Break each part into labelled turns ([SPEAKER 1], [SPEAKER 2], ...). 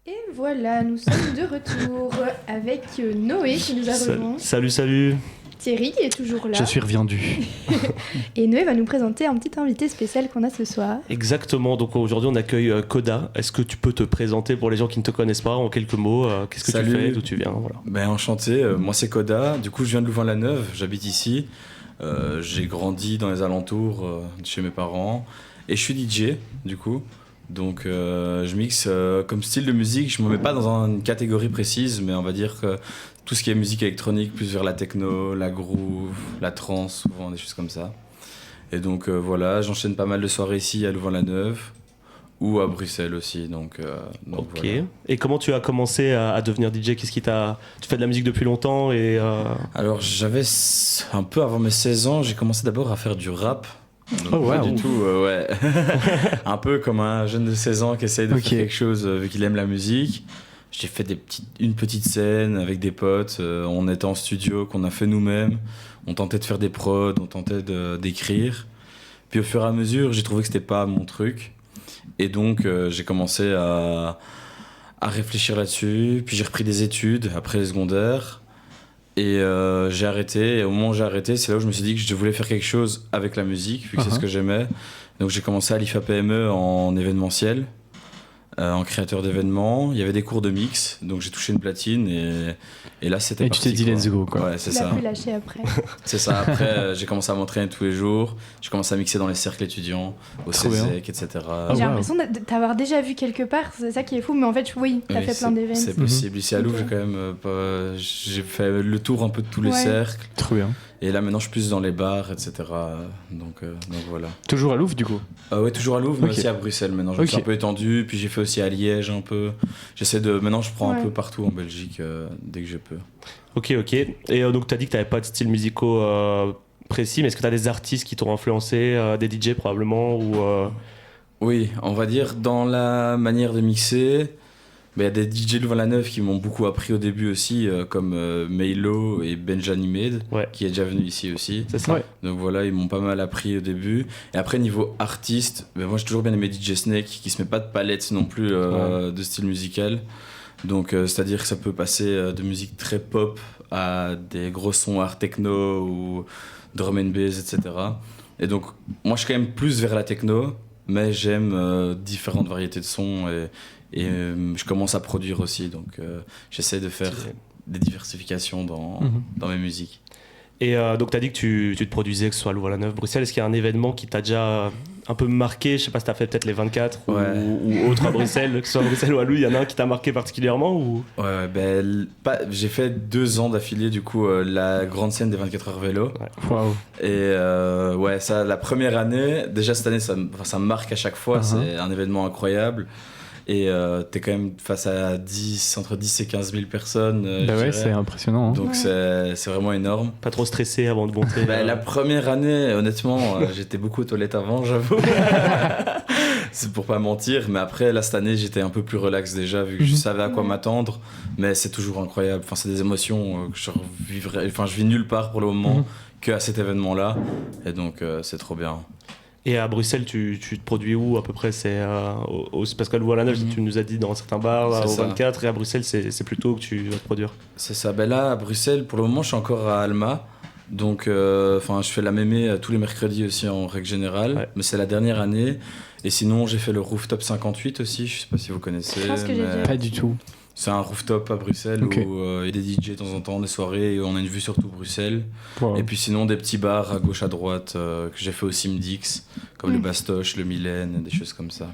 [SPEAKER 1] Et voilà, nous sommes de retour avec Noé qui nous a rejoint,
[SPEAKER 2] Salut.
[SPEAKER 1] Thierry qui est toujours là,
[SPEAKER 3] Je suis reviendu.
[SPEAKER 1] et Noé va nous présenter un petit invité spécial qu'on a ce soir.
[SPEAKER 2] Exactement, donc aujourd'hui on accueille Koda. Est-ce que tu peux te présenter pour les gens qui ne te connaissent pas en quelques mots? Qu'est-ce que
[SPEAKER 4] Salut.
[SPEAKER 2] tu fais, d'où tu viens, voilà.
[SPEAKER 4] Ben, enchanté, moi c'est Koda, du coup je viens de Louvain-la-Neuve, j'habite ici. J'ai grandi dans les alentours chez mes parents et je suis DJ du coup. Donc je mixe comme style de musique, je ne me mets pas dans une catégorie précise, mais on va dire que tout ce qui est musique électronique, plus vers la techno, la groove, la trance, souvent des choses comme ça. Et donc voilà, j'enchaîne pas mal de soirées ici à Louvain-la-Neuve ou à Bruxelles aussi. Donc
[SPEAKER 2] Ok.
[SPEAKER 4] voilà.
[SPEAKER 2] Et comment tu as commencé à devenir DJ? Qu'est-ce qui t'a... Tu fais de la musique depuis longtemps et
[SPEAKER 4] Alors j'avais un peu avant mes 16 ans, j'ai commencé d'abord à faire du rap. Donc,
[SPEAKER 3] Oh,
[SPEAKER 4] pas
[SPEAKER 3] wow.
[SPEAKER 4] du tout, ouais. Un peu comme un jeune de 16 ans qui essaye de
[SPEAKER 3] Ok.
[SPEAKER 4] faire quelque chose vu qu'il aime la musique. J'ai fait une petite scène avec des potes, on était en studio qu'on a fait nous-mêmes, on tentait de faire des prods, on tentait d'écrire. Puis au fur et à mesure, j'ai trouvé que c'était pas mon truc. Et donc j'ai commencé à réfléchir là-dessus, puis j'ai repris des études après les secondaires. Et j'ai arrêté, et au moment où j'ai arrêté, c'est là où je me suis dit que je voulais faire quelque chose avec la musique, vu que c'est ce que j'aimais. Donc j'ai commencé à l'IFAPME en événementiel, en créateur d'événements. Il y avait des cours de mix, donc j'ai touché une platine, et là c'était
[SPEAKER 3] Et tu
[SPEAKER 4] parti.
[SPEAKER 3] t'es dit let's go, quoi.
[SPEAKER 4] Ouais, c'est
[SPEAKER 1] Il a
[SPEAKER 4] ça.
[SPEAKER 1] pu lâcher après.
[SPEAKER 4] C'est ça. Après, j'ai commencé à m'entraîner tous les jours. J'ai commencé à mixer dans les cercles étudiants, au
[SPEAKER 3] Trop bien.
[SPEAKER 4] CESEC, etc.
[SPEAKER 3] Ah,
[SPEAKER 1] J'ai
[SPEAKER 3] wow.
[SPEAKER 1] l'impression de t'avoir déjà vu quelque part, c'est ça qui est fou, mais en fait, oui, t'as
[SPEAKER 4] Oui,
[SPEAKER 1] fait plein d'événements.
[SPEAKER 4] c'est possible. Ici à Louvre,
[SPEAKER 1] Ok.
[SPEAKER 4] j'ai quand même j'ai fait le tour un peu de tous les
[SPEAKER 1] Ouais.
[SPEAKER 4] cercles.
[SPEAKER 3] Trop bien.
[SPEAKER 4] Et là maintenant je suis plus dans les bars, etc. Donc voilà.
[SPEAKER 3] Toujours à Louvre, du coup.
[SPEAKER 4] Ouais, toujours à Louvre, mais
[SPEAKER 3] Ok.
[SPEAKER 4] aussi à Bruxelles maintenant. Je me suis
[SPEAKER 3] Ok.
[SPEAKER 4] un peu étendu, puis j'ai fait aussi à Liège un peu. Maintenant je prends un
[SPEAKER 1] Ouais.
[SPEAKER 4] peu partout en Belgique dès que je peux.
[SPEAKER 2] Ok. Et donc tu as dit que tu n'avais pas de style musicaux précis, mais est-ce que tu as des artistes qui t'ont influencé, des DJ probablement ou
[SPEAKER 4] Oui, on va dire dans la manière de mixer, il y a des DJ Louvain-la-Neuve qui m'ont beaucoup appris au début aussi, comme Meilo et Benjani Made,
[SPEAKER 2] Ouais.
[SPEAKER 4] qui est déjà venu ici aussi.
[SPEAKER 2] c'est ça?
[SPEAKER 3] Ouais.
[SPEAKER 4] Donc voilà, ils m'ont pas mal appris au début. Et après, niveau artiste, moi j'ai toujours bien aimé DJ Snake, qui se met pas de palette non plus de style musical. Donc c'est-à-dire que ça peut passer de musique très pop à des gros sons art techno ou drum and bass, etc. Et donc moi je suis quand même plus vers la techno, mais j'aime différentes variétés de sons et je commence à produire aussi. Donc j'essaie de faire des diversifications dans mes musiques.
[SPEAKER 2] Et donc tu as dit que tu te produisais, que ce soit à Louvain-la-Neuve, Bruxelles. Est-ce qu'il y a un événement qui t'a déjà un peu marqué? Je sais pas si tu as fait peut-être les 24
[SPEAKER 4] Ouais.
[SPEAKER 2] ou autre à Bruxelles, que ce soit à Bruxelles ou à Louis, il y en a un qui t'a marqué particulièrement ou...
[SPEAKER 4] Ouais, j'ai fait 2 ans d'affilée du coup la grande scène des 24 heures vélo.
[SPEAKER 3] Waouh.
[SPEAKER 4] Et ouais, ça, la première année, déjà cette année, ça me marque à chaque fois, c'est un événement incroyable. Et t'es quand même face à entre 10 et 15 000 personnes.
[SPEAKER 3] Bah
[SPEAKER 4] je
[SPEAKER 3] ouais,
[SPEAKER 4] dirais.
[SPEAKER 3] c'est impressionnant. Hein.
[SPEAKER 4] Donc
[SPEAKER 1] Ouais.
[SPEAKER 4] c'est vraiment énorme.
[SPEAKER 2] Pas trop stressé avant de monter?
[SPEAKER 4] La première année, honnêtement, j'étais beaucoup aux toilettes avant, j'avoue. C'est pour pas mentir, mais après, là, cette année, j'étais un peu plus relax déjà, vu que je savais à quoi
[SPEAKER 1] Ouais.
[SPEAKER 4] m'attendre. Mais c'est toujours incroyable. Enfin, c'est des émotions que je vis nulle part pour le moment qu'à cet événement-là. Et donc, c'est trop bien.
[SPEAKER 2] Et à Bruxelles, tu te produis où à peu près? C'est parce qu'à Louvain-la-Neuve, tu nous as dit dans certains bars,
[SPEAKER 4] C'est
[SPEAKER 2] au
[SPEAKER 4] ça.
[SPEAKER 2] 24, et à Bruxelles, c'est plutôt que tu vas te produire.
[SPEAKER 4] C'est ça. Là, à Bruxelles, pour le moment, je suis encore à Alma. Donc, je fais la mémé tous les mercredis aussi en règle générale.
[SPEAKER 2] Ouais.
[SPEAKER 4] Mais c'est la dernière année. Et sinon, j'ai fait le Rooftop 58 aussi. Je sais pas si vous connaissez.
[SPEAKER 1] Je pense que j'ai
[SPEAKER 4] mais
[SPEAKER 1] déjà-
[SPEAKER 3] Pas du tout.
[SPEAKER 4] C'est un rooftop à Bruxelles
[SPEAKER 3] Ok.
[SPEAKER 4] où il y a des DJ de temps en temps, des soirées, et on a une vue sur tout Bruxelles.
[SPEAKER 3] Waouh.
[SPEAKER 4] Et puis sinon, des petits bars à gauche, à droite que j'ai fait au Simdix, comme le Bastoche, le Mylène, des choses comme ça.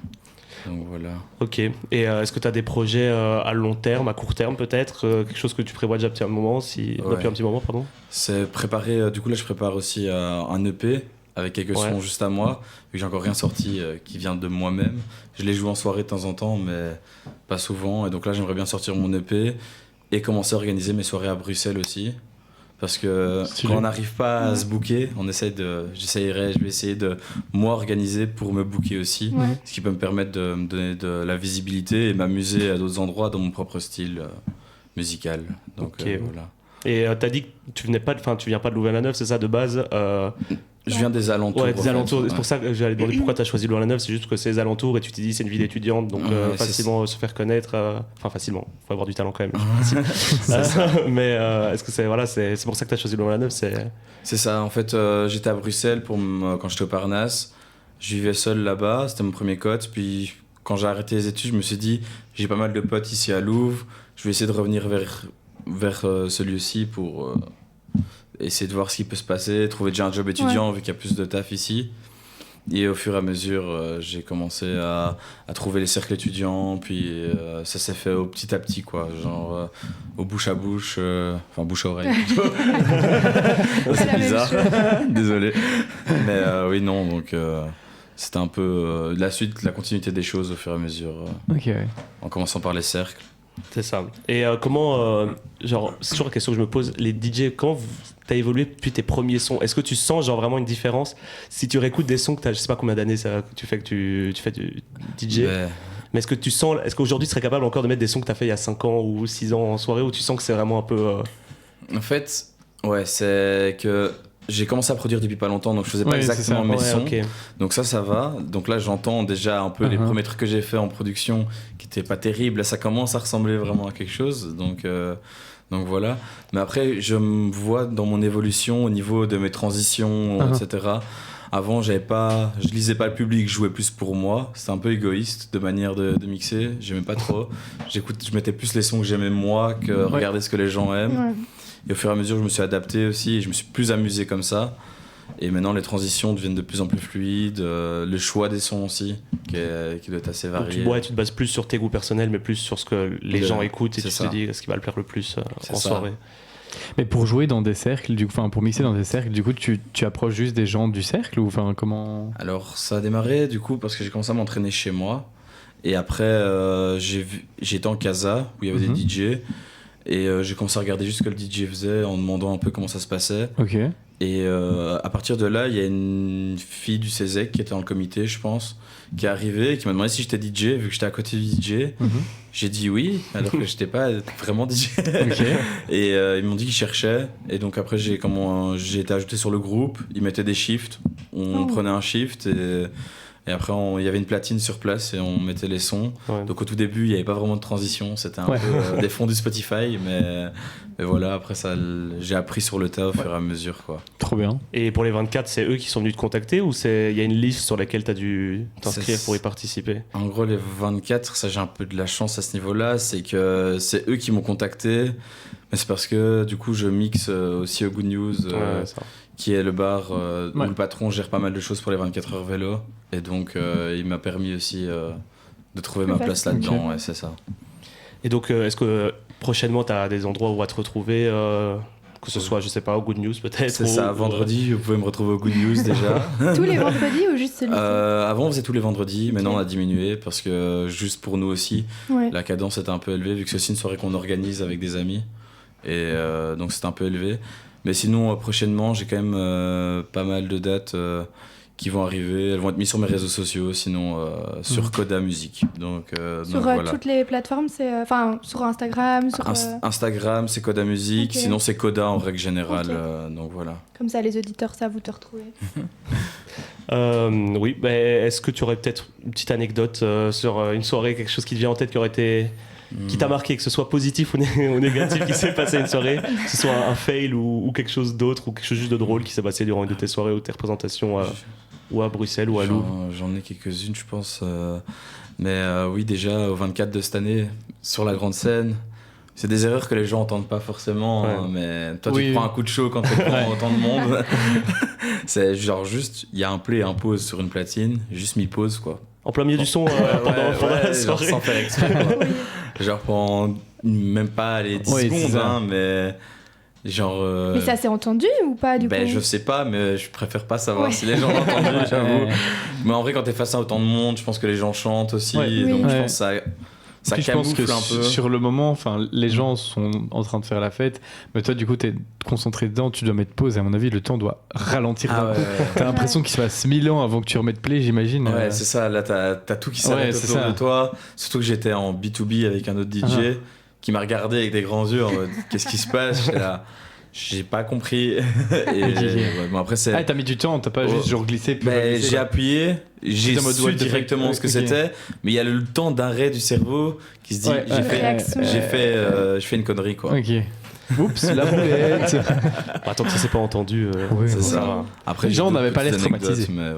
[SPEAKER 4] Donc voilà.
[SPEAKER 2] Ok. Et est-ce que tu as des projets à long terme, à court terme peut-être, quelque chose que tu prévois déjà depuis un moment, depuis un petit moment, pardon?
[SPEAKER 4] C'est préparé, du coup là je prépare aussi un EP avec quelques
[SPEAKER 2] Ouais.
[SPEAKER 4] sons juste à moi, vu que j'ai encore rien sorti qui vient de moi-même. Je les joue en soirée de temps en temps, mais pas souvent. Et donc là j'aimerais bien sortir mon EP et commencer à organiser mes soirées à Bruxelles aussi. Parce que
[SPEAKER 3] Stylé.
[SPEAKER 4] quand on n'arrive pas à se booker, je vais essayer de moi organiser pour me booker aussi.
[SPEAKER 1] Ouais.
[SPEAKER 4] Ce qui peut me permettre de me donner de la visibilité et m'amuser à d'autres endroits dans mon propre style musical. Donc
[SPEAKER 2] Ok.
[SPEAKER 4] voilà.
[SPEAKER 2] Et t'as dit que tu viens pas de Louvain-la-Neuve, c'est ça de base?
[SPEAKER 4] Je viens des alentours.
[SPEAKER 2] Ouais, des
[SPEAKER 4] en fait.
[SPEAKER 2] alentours.
[SPEAKER 4] Ouais.
[SPEAKER 2] C'est pour ça que j'allais demander pourquoi tu as choisi Louvain-la-Neuve. C'est juste que c'est les alentours et tu t'es dit c'est une ville étudiante, donc
[SPEAKER 4] Ouais,
[SPEAKER 2] facilement se faire connaître. Enfin, facilement. Faut avoir du talent quand même. Mais est-ce que c'est pour ça que tu as choisi Louvain-la-Neuve
[SPEAKER 4] C'est ça. En fait, j'étais à Bruxelles quand j'étais au Parnasse. Je vivais seul là-bas. C'était mon premier cote. Puis quand j'ai arrêté les études, je me suis dit j'ai pas mal de potes ici à Louvre. Je vais essayer de revenir vers ce lieu-ci pour essayer de voir ce qui peut se passer, trouver déjà un job étudiant vu qu'il y a plus de taf ici. Et au fur et à mesure, j'ai commencé à trouver les cercles étudiants, puis ça s'est fait au petit à petit, quoi, genre au bouche à bouche, enfin bouche à oreille plutôt. C'est bizarre, désolé. Mais oui, non, donc c'était un peu la continuité des choses au fur et à mesure,
[SPEAKER 3] Ok.
[SPEAKER 4] en commençant par les cercles.
[SPEAKER 2] C'est ça. Et comment, genre, c'est toujours la question que je me pose, les DJ, comment t'as évolué depuis tes premiers sons? Est-ce que tu sens genre vraiment une différence si tu réécoutes des sons que t'as, je sais pas combien d'années ça que tu fais tu fais du DJ, mais est-ce qu'aujourd'hui tu serais capable encore de mettre des sons que t'as fait il y a 5 ans ou 6 ans en soirée, ou tu sens que c'est vraiment un peu
[SPEAKER 4] En fait, ouais, c'est que j'ai commencé à produire depuis pas longtemps, donc je faisais pas exactement mes sons.
[SPEAKER 2] Okay.
[SPEAKER 4] Donc ça va. Donc là, j'entends déjà un peu les premiers trucs que j'ai fait en production qui étaient pas terribles. Là, ça commence à ressembler vraiment à quelque chose. Donc voilà. Mais après, je me vois dans mon évolution au niveau de mes transitions, etc. Avant, je lisais pas le public, je jouais plus pour moi. C'était un peu égoïste de manière de mixer. J'aimais pas trop. Je mettais plus les sons que j'aimais moi que regarder ce que les gens aiment.
[SPEAKER 1] Ouais.
[SPEAKER 4] Et au fur et à mesure, je me suis adapté aussi et je me suis plus amusé comme ça. Et maintenant, les transitions deviennent de plus en plus fluides. Le choix des sons aussi, qui doit être assez varié.
[SPEAKER 2] Donc tu te bases plus sur tes goûts personnels, mais plus sur ce que les gens écoutent, et tu te dis ce qui va le plaire le plus en soirée.
[SPEAKER 3] Mais pour jouer dans des cercles, pour mixer dans des cercles, du coup, tu approches juste des gens du cercle, ou comment?
[SPEAKER 4] Alors, ça a démarré du coup parce que j'ai commencé à m'entraîner chez moi. Et après, j'étais en casa où il y avait des DJ. Et j'ai commencé à regarder juste ce que le DJ faisait en demandant un peu comment ça se passait.
[SPEAKER 3] Ok.
[SPEAKER 4] Et à partir de là, il y a une fille du CESEC qui était dans le comité, je pense, qui est arrivée et qui m'a demandé si j'étais DJ, vu que j'étais à côté du DJ. J'ai dit oui, alors que j'étais pas vraiment DJ. Et ils m'ont dit qu'ils cherchaient. Et donc après, j'ai été ajouté sur le groupe. Ils mettaient des shifts. On prenait un shift et après, il y avait une platine sur place et on mettait les sons. Ouais. Donc au tout début, il n'y avait pas vraiment de transition. C'était un peu des fonds du Spotify. Mais voilà, après ça, j'ai appris sur le tas au fur et à mesure, quoi.
[SPEAKER 3] Trop bien.
[SPEAKER 2] Et pour les 24, c'est eux qui sont venus te contacter, ou il y a une liste sur laquelle tu as dû t'inscrire pour y participer?
[SPEAKER 4] En gros, les 24, ça j'ai un peu de la chance à ce niveau-là. C'est que c'est eux qui m'ont contacté. Mais c'est parce que du coup, je mixe aussi au Good News. Qui est le bar où le patron gère pas mal de choses pour les 24 heures vélo. Et donc, il m'a permis aussi de trouver ma place là-dedans. Ouais, c'est ça.
[SPEAKER 2] Et donc, est-ce que prochainement, tu as des endroits où à te retrouver que ce soit, je sais pas, au Good News peut-être?
[SPEAKER 4] C'est ça, vendredi, vous pouvez me retrouver au Good News déjà.
[SPEAKER 1] Tous les vendredis ou juste celui-ci?
[SPEAKER 4] Avant, on faisait tous les vendredis. Maintenant, on a diminué parce que juste pour nous aussi, la cadence était un peu élevée, vu que c'est aussi une soirée qu'on organise avec des amis. Et donc, c'était un peu élevé. Mais sinon, prochainement, j'ai quand même pas mal de dates qui vont arriver. Elles vont être mises sur mes réseaux sociaux, sinon sur Coda Music. Donc voilà.
[SPEAKER 1] Toutes les plateformes, sur Instagram
[SPEAKER 4] Instagram, c'est Coda Music. Okay. Sinon, c'est Coda en règle générale. Okay. Donc voilà.
[SPEAKER 1] Comme ça, les auditeurs savent où te retrouver.
[SPEAKER 2] Oui, est-ce que tu aurais peut-être une petite anecdote sur une soirée, quelque chose qui te vient en tête qui aurait été... qui t'a marqué, que ce soit positif ou négatif, qui s'est passé une soirée, que ce soit un fail ou quelque chose d'autre, ou quelque chose juste de drôle qui s'est passé durant une de tes soirées ou tes représentations ou à Bruxelles ou à Louvre?
[SPEAKER 4] J'en ai quelques-unes, je pense. Mais oui, déjà, au 24 de cette année, sur la grande scène, c'est des erreurs que les gens n'entendent pas forcément, mais toi, tu te prends un coup de chaud quand tu prends autant de monde. C'est genre juste, il y a un play et un pause sur une platine, juste mis pause, quoi.
[SPEAKER 2] En plein milieu du son, pendant la soirée.
[SPEAKER 4] Genre sans faire exprès, quoi. Genre pendant même pas les 10 secondes, mais genre...
[SPEAKER 1] Mais ça s'est entendu ou pas du coup?
[SPEAKER 4] Je sais pas, mais je préfère pas savoir si les gens l'ont entendu, j'avoue. Mais en vrai, quand t'es face à autant de monde, je pense que les gens chantent aussi, donc je pense que ça camoufle un peu.
[SPEAKER 3] Sur le moment, les gens sont en train de faire la fête, mais toi, du coup, t'es concentré dedans, tu dois mettre pause, et à mon avis, le temps doit ralentir d'un coup. T'as l'impression qu'il se passe 1000 ans avant que tu remettes play, j'imagine.
[SPEAKER 4] Ouais, c'est ça, là, t'as tout qui s'arrête autour de toi. Surtout que j'étais en B2B avec un autre DJ qui m'a regardé avec des grands yeux en mode, qu'est-ce qui se passe? J'étais là, J'ai pas compris. Et, ouais, bon, après, c'est...
[SPEAKER 3] Ah, t'as mis du temps, t'as pas juste genre glissé puis
[SPEAKER 4] J'ai appuyé, j'ai
[SPEAKER 3] en mode
[SPEAKER 4] su
[SPEAKER 3] what the fuck.
[SPEAKER 4] directement ce que
[SPEAKER 3] Ok.
[SPEAKER 4] c'était, mais il y a le temps d'arrêt du cerveau qui se dit
[SPEAKER 3] Ouais,
[SPEAKER 4] j'ai fait une connerie quoi.
[SPEAKER 3] Ok. Oups, la boulette.
[SPEAKER 2] Tant que ça s'est pas entendu,
[SPEAKER 3] Ouais,
[SPEAKER 4] C'est
[SPEAKER 3] ouais.
[SPEAKER 4] ça. Après,
[SPEAKER 3] Les
[SPEAKER 4] j'ai
[SPEAKER 3] gens
[SPEAKER 4] d'autres
[SPEAKER 3] n'avaient pas l'air
[SPEAKER 4] petites anecdotes,
[SPEAKER 3] traumatisés.
[SPEAKER 4] mais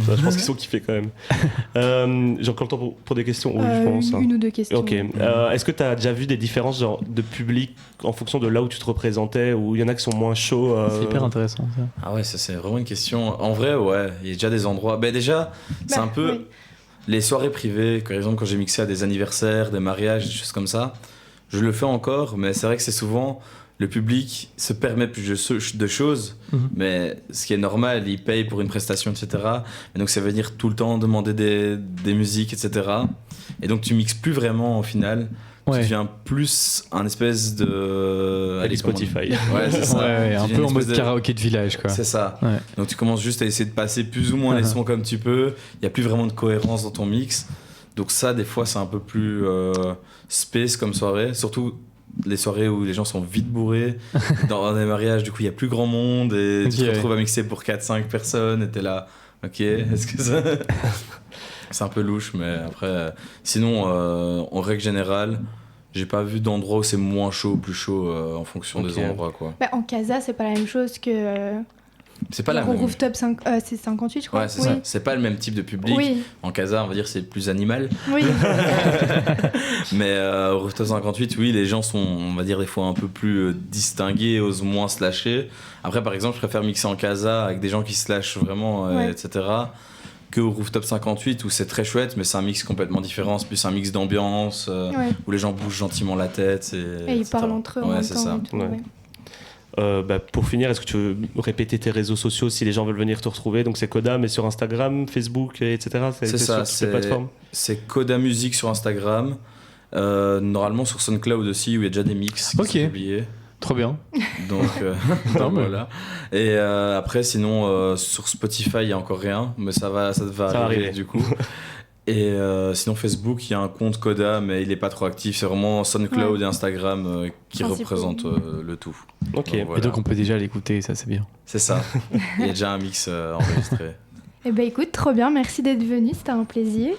[SPEAKER 4] ouais.
[SPEAKER 2] Je pense qu'ils sont kiffés quand même. J'ai encore le temps pour des questions, oui, je pense.
[SPEAKER 1] Une ou deux questions.
[SPEAKER 2] Ok. Est-ce que tu as déjà vu des différences genre, de public en fonction de là où tu te représentais, ou il y en a qui sont moins chauds
[SPEAKER 3] C'est hyper intéressant ça.
[SPEAKER 4] Ah ouais, ça c'est vraiment une question. En vrai, ouais, il y a déjà des endroits. Ben déjà, c'est un peu
[SPEAKER 1] oui.
[SPEAKER 4] les soirées privées. Par exemple, quand j'ai mixé à des anniversaires, des mariages, des choses comme ça, je le fais encore, mais c'est vrai que c'est souvent le public se permet plus de choses, mais ce qui est normal, il paye pour une prestation, etc. Et donc ça veut dire tout le temps demander des musiques, etc. Et donc tu mixes plus vraiment au final.
[SPEAKER 3] Ouais.
[SPEAKER 4] Tu deviens plus un espèce de...
[SPEAKER 2] Avec Spotify.
[SPEAKER 4] Ouais, c'est ça.
[SPEAKER 3] Ouais, un
[SPEAKER 4] Tu deviens
[SPEAKER 3] peu
[SPEAKER 4] une
[SPEAKER 3] en mode
[SPEAKER 4] espèce de-
[SPEAKER 3] karaoké de village quoi.
[SPEAKER 4] C'est ça.
[SPEAKER 3] Ouais.
[SPEAKER 4] Donc tu commences juste à essayer de passer plus ou moins les sons comme tu peux. Il n'y a plus vraiment de cohérence dans ton mix. Donc ça, des fois, c'est un peu plus space comme soirée. Surtout les soirées où les gens sont vite bourrés. Dans des mariages, du coup, il n'y a plus grand monde. Et tu te
[SPEAKER 3] Ok,
[SPEAKER 4] retrouves à mixer pour 4-5 personnes. Et t'es là, ok, est-ce que ça... C'est un peu louche, mais après... Sinon, en règle générale, j'ai pas vu d'endroit où c'est moins chaud ou plus chaud en fonction
[SPEAKER 2] Ok.
[SPEAKER 4] des endroits, quoi.
[SPEAKER 1] Bah, en casa, c'est pas la même chose que.
[SPEAKER 4] C'est pas la
[SPEAKER 1] au
[SPEAKER 4] même...
[SPEAKER 1] rooftop 5, c'est 58, je crois.
[SPEAKER 4] Ouais, c'est
[SPEAKER 1] oui.
[SPEAKER 4] ça. C'est pas le même type de public.
[SPEAKER 1] Oui,
[SPEAKER 4] En casa, on va dire c'est plus animal.
[SPEAKER 1] oui.
[SPEAKER 4] Mais au Rooftop 58, oui, les gens sont, on va dire, des fois un peu plus distingués, osent moins se lâcher. Après, par exemple, je préfère mixer en casa avec des gens qui se lâchent vraiment,
[SPEAKER 1] Ouais.
[SPEAKER 4] etc. Que au Rooftop 58 où c'est très chouette, mais c'est un mix complètement différent. C'est plus un mix d'ambiance
[SPEAKER 1] Ouais.
[SPEAKER 4] où les gens bougent gentiment la tête.
[SPEAKER 1] Et ils
[SPEAKER 4] etc.
[SPEAKER 1] parlent entre eux en
[SPEAKER 4] Ouais,
[SPEAKER 1] même
[SPEAKER 4] c'est
[SPEAKER 1] temps.
[SPEAKER 4] ça.
[SPEAKER 1] et tout,
[SPEAKER 2] Ouais.
[SPEAKER 1] ouais.
[SPEAKER 2] Pour finir, est-ce que tu veux répéter tes réseaux sociaux si les gens veulent venir te retrouver? Donc c'est Coda, mais sur Instagram, Facebook, etc.
[SPEAKER 4] C'est ça,
[SPEAKER 2] sur toutes ces plateformes.
[SPEAKER 4] C'est Coda Music sur Instagram. Normalement sur SoundCloud aussi où il y a déjà des mix qui
[SPEAKER 3] Ok.
[SPEAKER 4] sont publiés.
[SPEAKER 3] Trop bien.
[SPEAKER 4] Donc,
[SPEAKER 3] Non, mais-
[SPEAKER 4] voilà. Et après, sinon, sur Spotify, il n'y a encore rien, mais ça va arriver
[SPEAKER 2] arriver.
[SPEAKER 4] du coup. Et sinon, Facebook, il y a un compte Coda, mais il n'est pas trop actif. C'est vraiment SoundCloud et Instagram qui
[SPEAKER 1] Principaux.
[SPEAKER 4] représentent le tout.
[SPEAKER 2] Ok.
[SPEAKER 4] Donc, voilà.
[SPEAKER 3] Et donc on peut déjà l'écouter, ça c'est bien.
[SPEAKER 4] C'est ça. Il y a déjà un mix enregistré.
[SPEAKER 1] Eh ben écoute, trop bien, merci d'être venu, c'était un plaisir.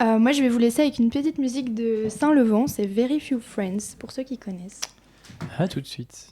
[SPEAKER 1] Moi je vais vous laisser avec une petite musique de Saint-Levant, c'est Very Few Friends, pour ceux qui connaissent.
[SPEAKER 3] À tout de suite.